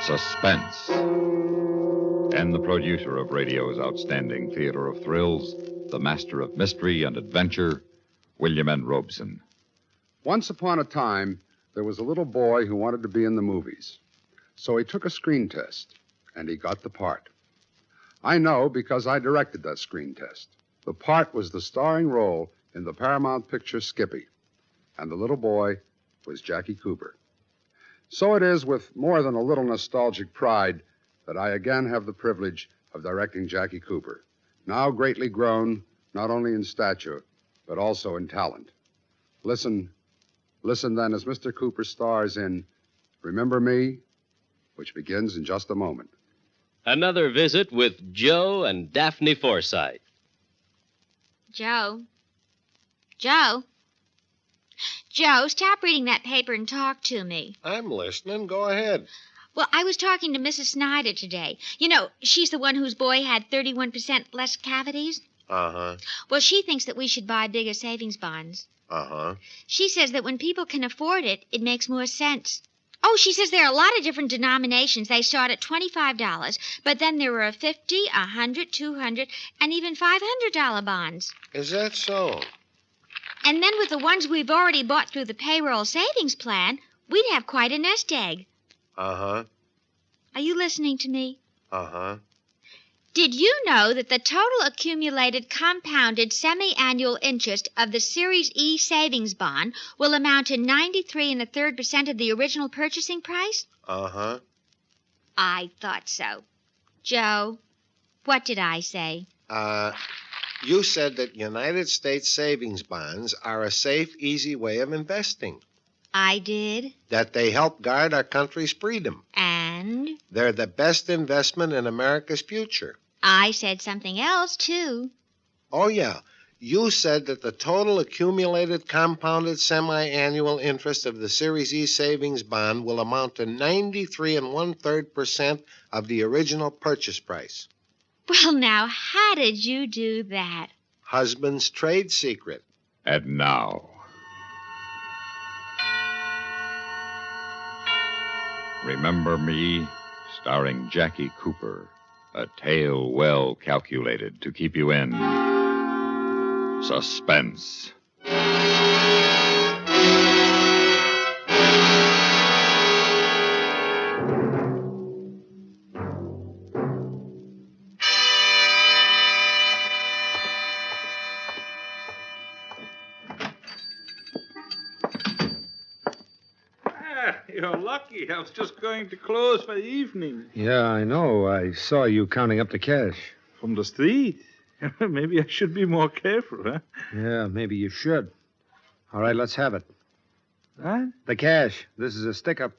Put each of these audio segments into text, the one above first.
Suspense. And the producer of radio's outstanding theater of thrills, the master of mystery and adventure, William N. Robeson. Once upon a time, there was a little boy who wanted to be in the movies. So he took a screen test, and he got the part. I know because I directed that screen test. The part was the starring role in the Paramount picture Skippy, and the little boy was Jackie Cooper. So it is with more than a little nostalgic pride that I again have the privilege of directing Jackie Cooper, now greatly grown, not only in stature, but also in talent. Listen then as Mr. Cooper stars in Remember Me, which begins in just a moment. Another visit with Joe and Daphne Forsythe. Joe? Joe, stop reading that paper and talk to me. I'm listening. Go ahead. Well, I was talking to Mrs. Snyder today. You know, she's the one whose boy had 31% less cavities. Uh-huh. Well, she thinks that we should buy bigger savings bonds. Uh-huh. She says that when people can afford it, it makes more sense. Oh, she says there are a lot of different denominations. They start at $25, but then there are $50, $100, $200, and even $500 bonds. Is that so? And then with the ones we've already bought through the payroll savings plan, we'd have quite a nest egg. Uh-huh. Are you listening to me? Uh-huh. Did you know that the total accumulated compounded semi-annual interest of the Series E savings bond will amount to 93 1/3% of the original purchasing price? Uh-huh. I thought so. Joe, what did I say? You said that United States savings bonds are a safe, easy way of investing. I did. That they help guard our country's freedom. And? They're the best investment in America's future. I said something else, too. Oh, yeah. You said that the total accumulated compounded semi-annual interest of the Series E savings bond will amount to 93 1/3% of the original purchase price. Well, now, how did you do that? Husband's trade secret. And now, Remember Me, starring Jackie Cooper. A tale well calculated to keep you in suspense. You're lucky. I was just going to close for the evening. Yeah, I know. I saw you counting up the cash. From the street? Maybe I should be more careful, huh? Yeah, maybe you should. All right, let's have it. What? The cash. This is a stick-up.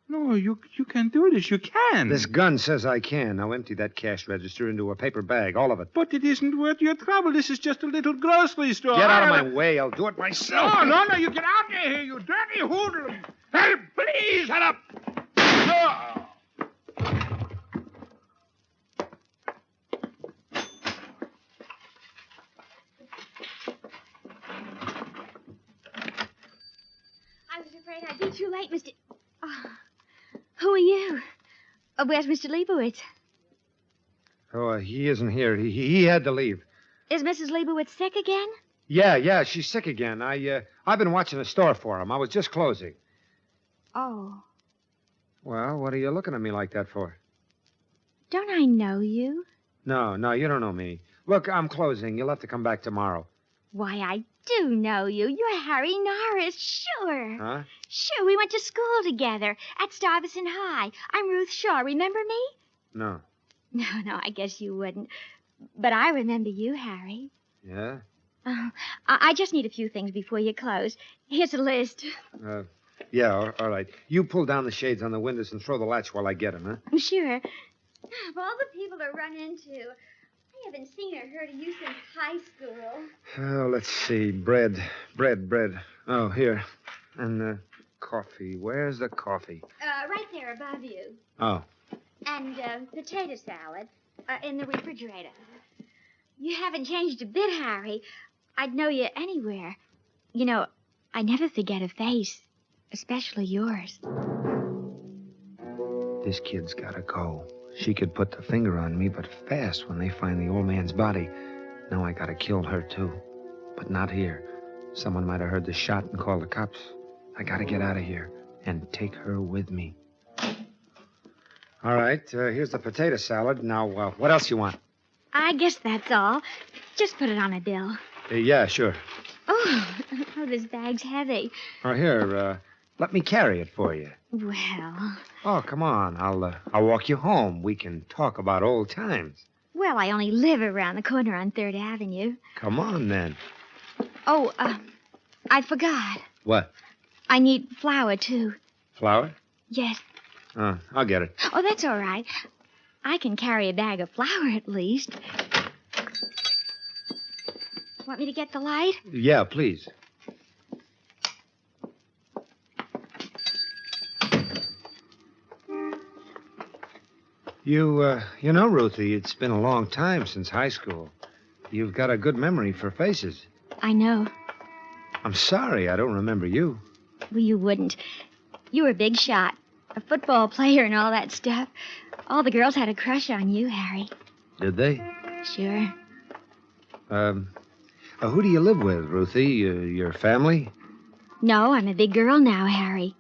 No, you can't do this. You can. This gun says I can. Now empty that cash register into a paper bag, all of it. But it isn't worth your trouble. This is just a little grocery store. Get out of my way. I'll do it myself. No, you get out of here, you dirty hoodlum. Hey, please, shut up. No. I was afraid I'd be too late, Mr. Oh, who are you? Where's Mr. Leibowitz? Oh, he isn't here. He had to leave. Is Mrs. Leibowitz sick again? Yeah, she's sick again. I've been watching the store for him. I was just closing. Oh. Well, what are you looking at me like that for? Don't I know you? No, you don't know me. Look, I'm closing. You'll have to come back tomorrow. Why, I do know you. You're Harry Norris, sure. Huh? Sure, we went to school together at Stuyvesant High. I'm Ruth Shaw. Remember me? No. No, I guess you wouldn't. But I remember you, Harry. Yeah? I just need a few things before you close. Here's a list. Yeah, all right. You pull down the shades on the windows and throw the latch while I get them, huh? Sure. Of all the people to run into, I haven't seen or heard of you since high school. Oh, let's see. Bread. Oh, here. And coffee. Where's the coffee? Right there above you. Oh. And potato salad in the refrigerator. You haven't changed a bit, Harry. I'd know you anywhere. You know, I never forget a face, especially yours. This kid's gotta go. She could put the finger on me, but fast when they find the old man's body. Now I gotta kill her, too. But not here. Someone might have heard the shot and called the cops. I gotta get out of here and take her with me. All right, here's the potato salad. Now, what else you want? I guess that's all. Just put it on my bill. Yeah, sure. Oh, this bag's heavy. Oh, here, let me carry it for you. Well. Oh, come on. I'll walk you home. We can talk about old times. Well, I only live around the corner on 3rd Avenue. Come on, then. Oh, I forgot. What? I need flour, too. Flour? Yes. I'll get it. Oh, that's all right. I can carry a bag of flour at least. Want me to get the light? Yeah, please. You know, Ruthie, it's been a long time since high school. You've got a good memory for faces. I know. I'm sorry I don't remember you. Well, you wouldn't. You were a big shot. A football player and all that stuff. All the girls had a crush on you, Harry. Did they? Sure. Who do you live with, Ruthie? Your family? No, I'm a big girl now, Harry.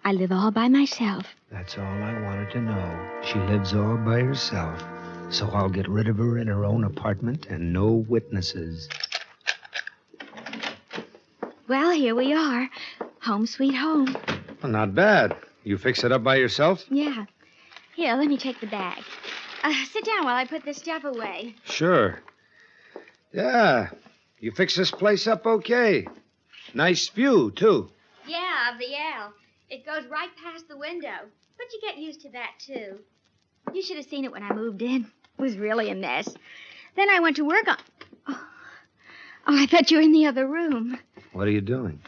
I live all by myself. That's all I wanted to know. She lives all by herself. So I'll get rid of her in her own apartment and no witnesses. Well, here we are. Home sweet home. Well, not bad. You fix it up by yourself? Yeah. Here, let me take the bag. Sit down while I put this stuff away. Sure. Yeah. You fix this place up okay. Nice view, too. Yeah, of the L. It goes right past the window. But you get used to that, too. You should have seen it when I moved in. It was really a mess. Then I went to work on... Oh, I thought you were in the other room. What are you doing?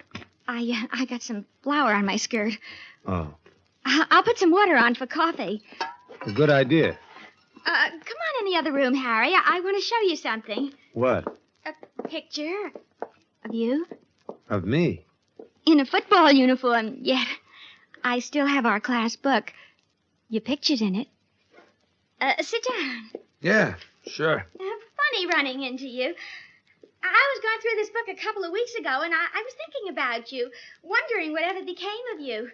I got some flour on my skirt. Oh. I'll put some water on for coffee. A good idea. Come on in the other room, Harry. I want to show you something. What? A picture of you. Of me? In a football uniform, yet I still have our class book. Your picture's in it. Sit down. Yeah, sure. Funny running into you. I was going through this book a couple of weeks ago, and I was thinking about you, wondering whatever became of you.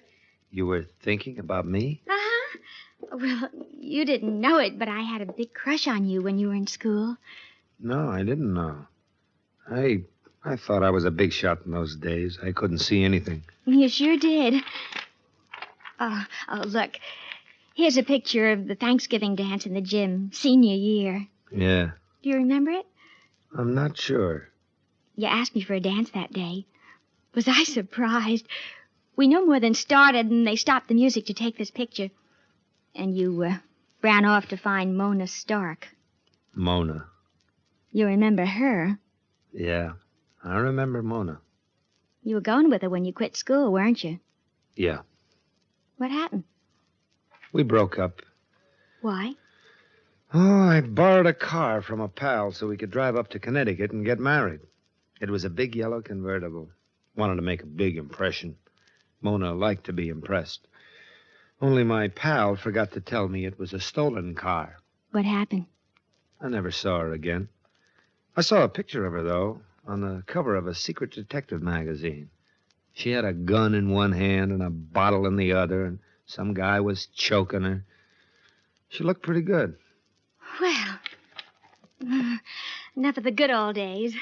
You were thinking about me? Uh-huh. Well, you didn't know it, but I had a big crush on you when you were in school. No, I didn't know. I thought I was a big shot in those days. I couldn't see anything. You sure did. Oh, look. Here's a picture of the Thanksgiving dance in the gym, senior year. Yeah. Do you remember it? I'm not sure. You asked me for a dance that day. Was I surprised? We no more than started, and they stopped the music to take this picture. And you ran off to find Mona Stark. Mona. You remember her? Yeah, I remember Mona. You were going with her when you quit school, weren't you? Yeah. What happened? We broke up. Why? Oh, I borrowed a car from a pal so we could drive up to Connecticut and get married. It was a big yellow convertible. Wanted to make a big impression. Mona liked to be impressed. Only my pal forgot to tell me it was a stolen car. What happened? I never saw her again. I saw a picture of her, though, on the cover of a secret detective magazine. She had a gun in one hand and a bottle in the other, and some guy was choking her. She looked pretty good. Well, enough of the good old days.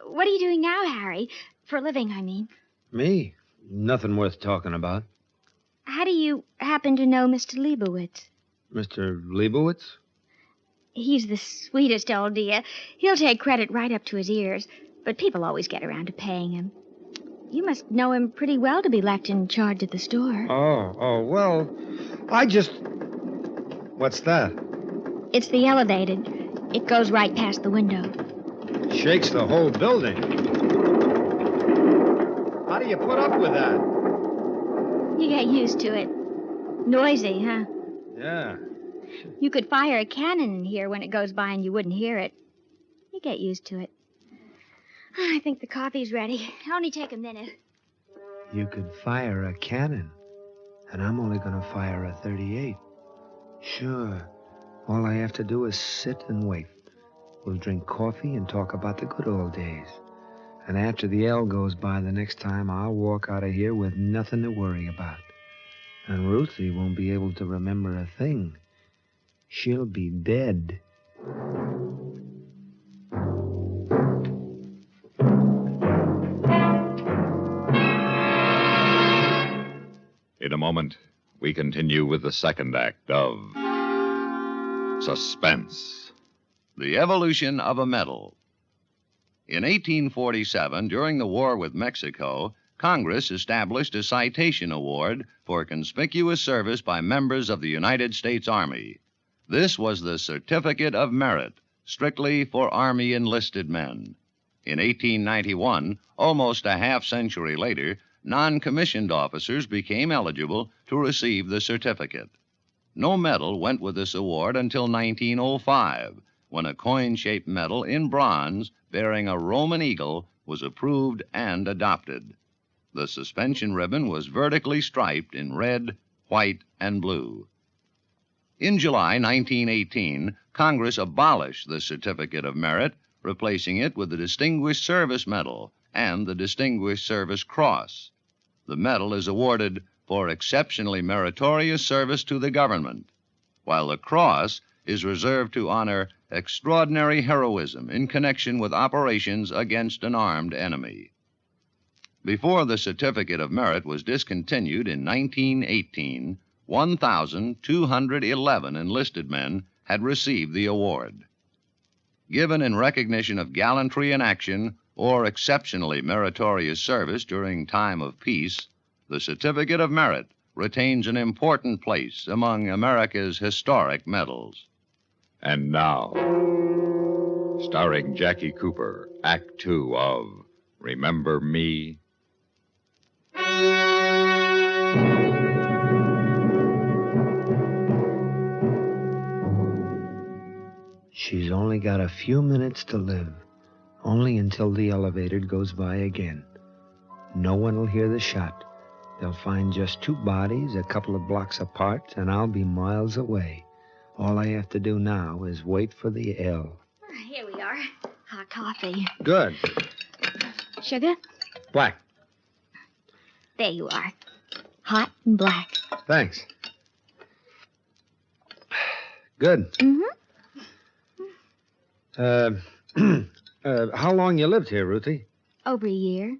What are you doing now, Harry? For a living, I mean. Me? Nothing worth talking about. How do you happen to know Mr. Leibowitz? Mr. Leibowitz? He's the sweetest old dear. He'll take credit right up to his ears, but people always get around to paying him. You must know him pretty well to be left in charge at the store. Oh, well, I just... What's that? It's the elevated. It goes right past the window. Shakes the whole building. How do you put up with that? You get used to it. Noisy, huh? Yeah. You could fire a cannon in here when it goes by and you wouldn't hear it. You get used to it. I think the coffee's ready. It'll only take a minute. You could fire a cannon. And I'm only going to fire a 38. Sure. All I have to do is sit and wait. We'll drink coffee and talk about the good old days. And after the L goes by the next time, I'll walk out of here with nothing to worry about. And Ruthie won't be able to remember a thing. She'll be dead. In a moment, we continue with the second act of Suspense. The Evolution of a Medal. In 1847, during the war with Mexico, Congress established a citation award for conspicuous service by members of the United States Army. This was the Certificate of Merit, strictly for Army enlisted men. In 1891, almost a half-century later, non-commissioned officers became eligible to receive the certificate. No medal went with this award until 1905, when a coin-shaped medal in bronze bearing a Roman eagle was approved and adopted. The suspension ribbon was vertically striped in red, white, and blue. In July 1918, Congress abolished the Certificate of Merit, replacing it with the Distinguished Service Medal and the Distinguished Service Cross. The medal is awarded for exceptionally meritorious service to the government, while the cross is reserved to honor extraordinary heroism in connection with operations against an armed enemy. Before the Certificate of Merit was discontinued in 1918, 1,211 enlisted men had received the award. Given in recognition of gallantry in action or exceptionally meritorious service during time of peace, the Certificate of Merit retains an important place among America's historic medals. And now, starring Jackie Cooper, Act Two of Remember Me? She's only got a few minutes to live. Only until the elevator goes by again. No one will hear the shot. They'll find just two bodies a couple of blocks apart, and I'll be miles away. All I have to do now is wait for the L. Here we are. Hot coffee. Good. Sugar? Black. There you are. Hot and black. Thanks. Good. How long you lived here, Ruthie? Over a year.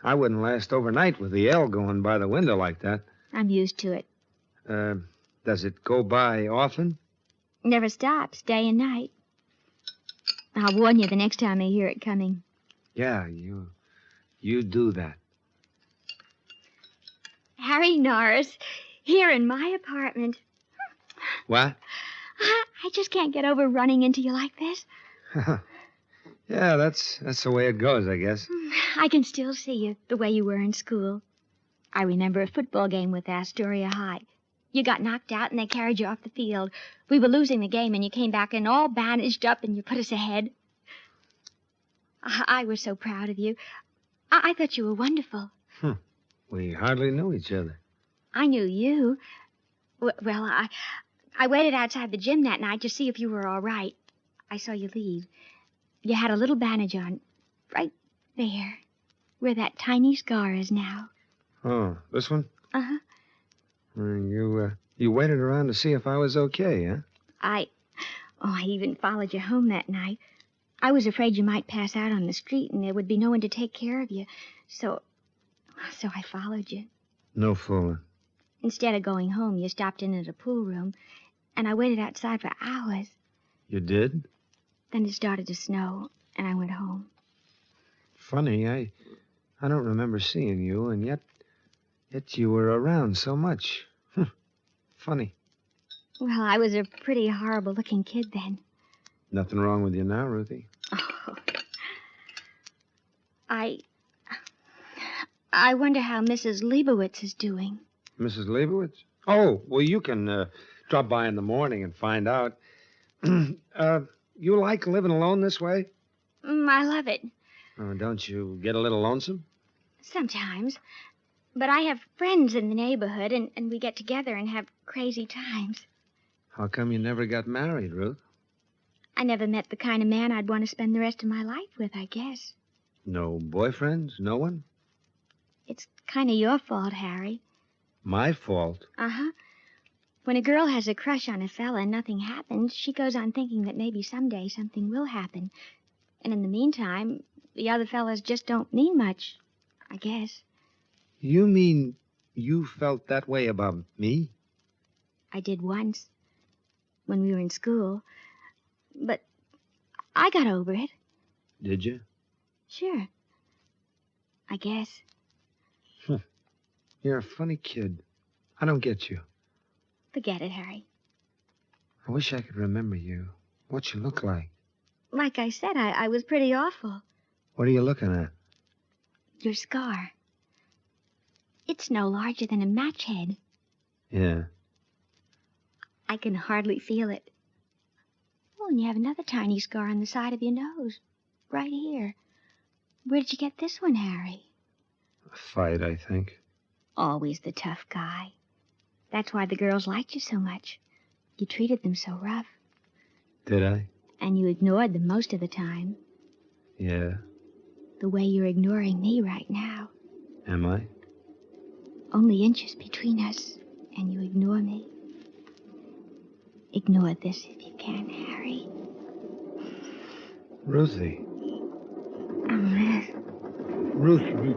I wouldn't last overnight with the L going by the window like that. I'm used to it. Does it go by often? Never stops, day and night. I'll warn you the next time I hear it coming. Yeah, you do that. Harry Norris, here in my apartment. What? I just can't get over running into you like this. Yeah, that's the way it goes, I guess. I can still see you the way you were in school. I remember a football game with Duryea High. You got knocked out and they carried you off the field. We were losing the game and you came back in all bandaged up and you put us ahead. I was so proud of you. I thought you were wonderful. We hardly knew each other. I knew you. Well, I waited outside the gym that night to see if you were all right. I saw you leave. You had a little bandage on, right there, where that tiny scar is now. Oh, this one? Uh-huh. You waited around to see if I was okay, huh? I even followed you home that night. I was afraid you might pass out on the street and there would be no one to take care of you. So I followed you. No fooling. Instead of going home, you stopped in at a pool room, and I waited outside for hours. You did? Then it started to snow, and I went home. Funny, I don't remember seeing you, and yet you were around so much. Funny. Well, I was a pretty horrible-looking kid then. Nothing wrong with you now, Ruthie? Oh. I wonder how Mrs. Leibowitz is doing. Mrs. Leibowitz? Oh, well, you can drop by in the morning and find out. You like living alone this way? I love it. Oh, don't you get a little lonesome? Sometimes. But I have friends in the neighborhood, and we get together and have crazy times. How come you never got married, Ruth? I never met the kind of man I'd want to spend the rest of my life with, I guess. No boyfriends? No one? It's kind of your fault, Harry. My fault? Uh-huh. When a girl has a crush on a fella and nothing happens, she goes on thinking that maybe someday something will happen. And in the meantime, the other fellas just don't mean much, I guess. You mean you felt that way about me? I did once, when we were in school. But I got over it. Did you? Sure. I guess. You're a funny kid. I don't get you. Forget it, Harry. I wish I could remember you. What you look like. Like I said, I was pretty awful. What are you looking at? Your scar. It's no larger than a match head. Yeah. I can hardly feel it. Oh, and you have another tiny scar on the side of your nose. Right here. Where did you get this one, Harry? A fight, I think. Always the tough guy. That's why the girls liked you so much. You treated them so rough. Did I? And you ignored them most of the time. Yeah. The way you're ignoring me right now. Am I? Only inches between us, and you ignore me. Ignore this if you can, Harry. Ruthie. Oh, Ruthie,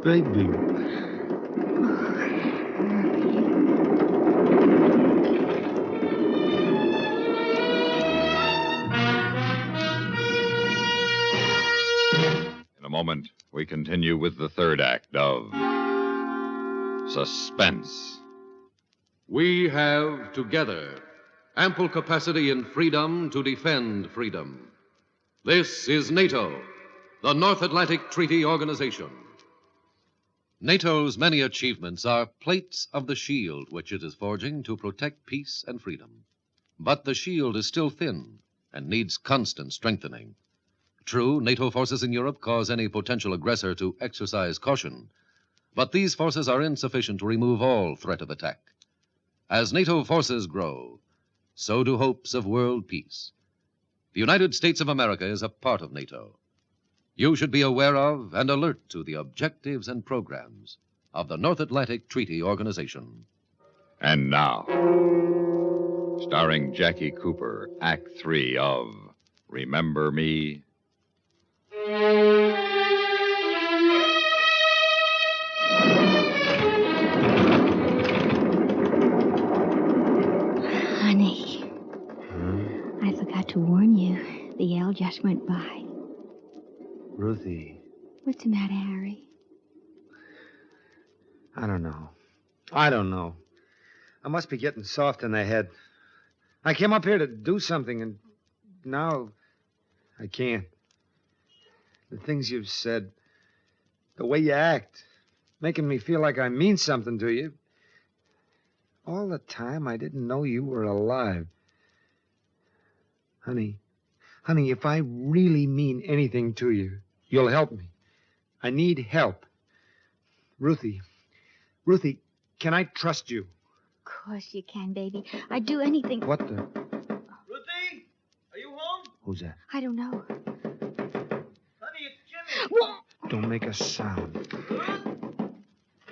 baby. In a moment, we continue with the third act of Suspense. We have together ample capacity and freedom to defend freedom. This is NATO, the North Atlantic Treaty Organization. NATO's many achievements are plates of the shield which it is forging to protect peace and freedom. But the shield is still thin and needs constant strengthening. True, NATO forces in Europe cause any potential aggressor to exercise caution, but these forces are insufficient to remove all threat of attack. As NATO forces grow, so do hopes of world peace. The United States of America is a part of NATO. You should be aware of and alert to the objectives and programs of the North Atlantic Treaty Organization. And now, starring Jackie Cooper, Act 3 of Remember Me. honey. I forgot to warn you. The L just went by. Ruthie, What's the matter, Harry? I don't know. I must be getting soft in the head. I came up here to do something, and now I can't. The things you've said, the way you act, making me feel like I mean something to you. All the time, I didn't know you were alive. Honey, if I really mean anything to you, you'll help me. I need help. Ruthie, can I trust you? Of course you can, baby. I'd do anything. What the? Ruthie, are you home? Who's that? I don't know. Honey, it's Jimmy. Whoa! Don't make a sound. Ruth?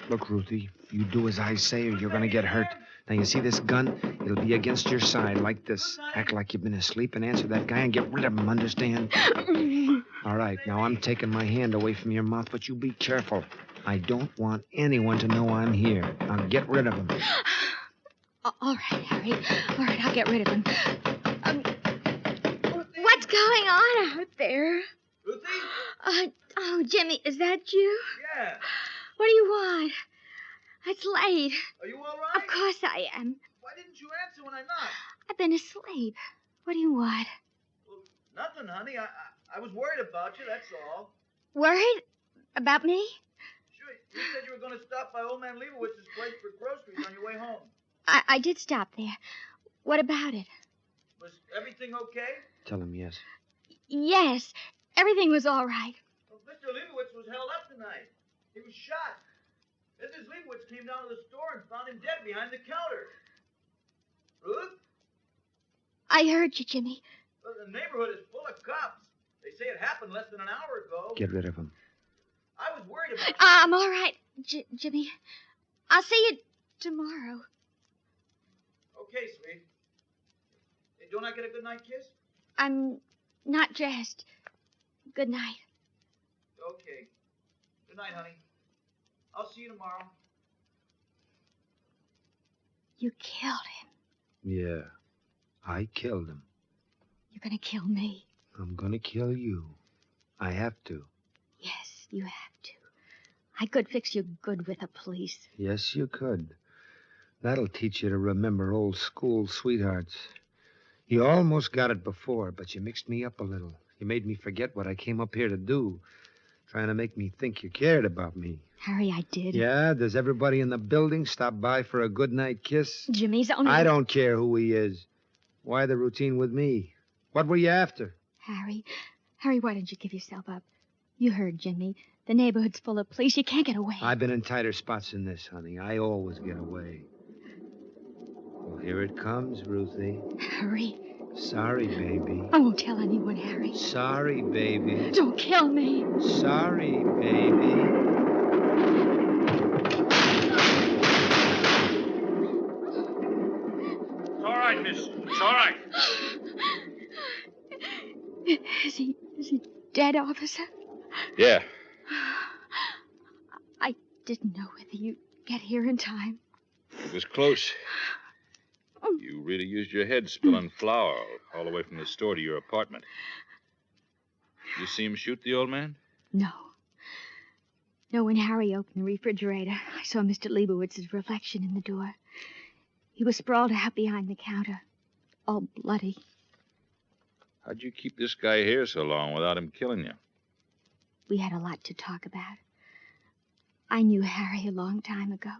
Look, Ruthie, you do as I say or you're going to get hurt. Now, you see this gun? It'll be against your side like this. Act like you've been asleep and answer that guy and get rid of him, understand? All right, now I'm taking my hand away from your mouth, but you be careful. I don't want anyone to know I'm here. Now, get rid of him. All right, Harry. All right, I'll get rid of him. What's going on out there? Ruthie? Oh, Jimmy, is that you? Yeah. What do you want? It's late. Are you all right? Of course I am. Why didn't you answer when I knocked? I've been asleep. What do you want? Well, nothing, honey. I was worried about you, that's all. Worried? About me? Sure, you said you were going to stop by Old Man Leibowitz's place for groceries on your way home. I did stop there. What about it? Was everything okay? Tell him yes. Mrs. Leibowitz came down to the store and found him dead behind the counter. Ruth? I heard you, Jimmy. Well, the neighborhood is full of cops. They say it happened less than an hour ago. Get rid of him. I was worried about you. I'm all right, Jimmy. I'll see you tomorrow. Okay, sweet. Hey, don't I get a good night kiss? I'm not dressed. Good night. Okay. Good night, honey. I'll see you tomorrow. You killed him. Yeah, I killed him. You're going to kill me. I'm gonna kill you. I have to. Yes, you have to. I could fix you good with the police. Yes, you could. That'll teach you to remember old school sweethearts. You almost got it before, but you mixed me up a little. You made me forget what I came up here to do. Trying to make me think you cared about me. Harry, I did. Yeah? Does everybody in the building stop by for a goodnight kiss? Jimmy's only... I don't care who he is. Why the routine with me? What were you after? Harry, why don't you give yourself up? You heard Jimmy. The neighborhood's full of police. You can't get away. I've been in tighter spots than this, honey. I always get away. Well, here it comes, Ruthie. Harry. Sorry, baby. I won't tell anyone, Harry. Sorry, baby. Don't kill me. Sorry, baby. It's all right, miss. It's all right. Is he dead, officer? Yeah. I didn't know whether you'd get here in time. It was close. You really used your head spilling flour all the way from the store to your apartment. You see him shoot the old man? No. No, when Harry opened the refrigerator, I saw Mr. Leibowitz's reflection in the door. He was sprawled out behind the counter, all bloody. How'd you keep this guy here so long without him killing you? We had a lot to talk about. I knew Harry a long time ago.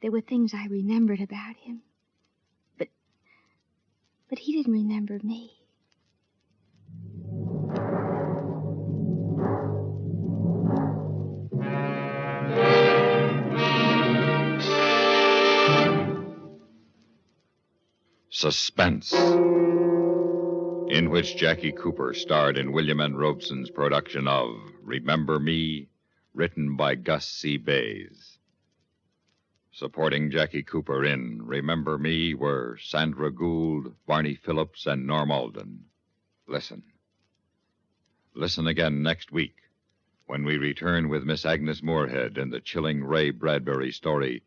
There were things I remembered about him. But he didn't remember me. Suspense, in which Jackie Cooper starred in William N. Robeson's production of Remember Me, written by Gus C. Bayz. Supporting Jackie Cooper in Remember Me were Sandra Gould, Barney Phillips, and Norm Alden. Listen. Listen again next week when we return with Miss Agnes Moorehead in the chilling Ray Bradbury story,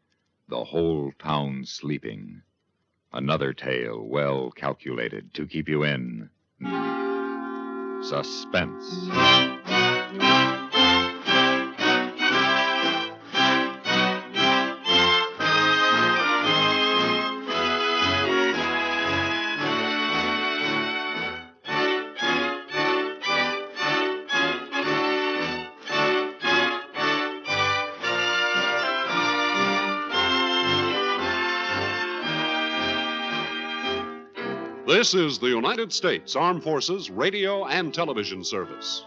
The Whole Town Sleeping. Another tale well calculated to keep you in suspense. This is the United States Armed Forces Radio and Television Service.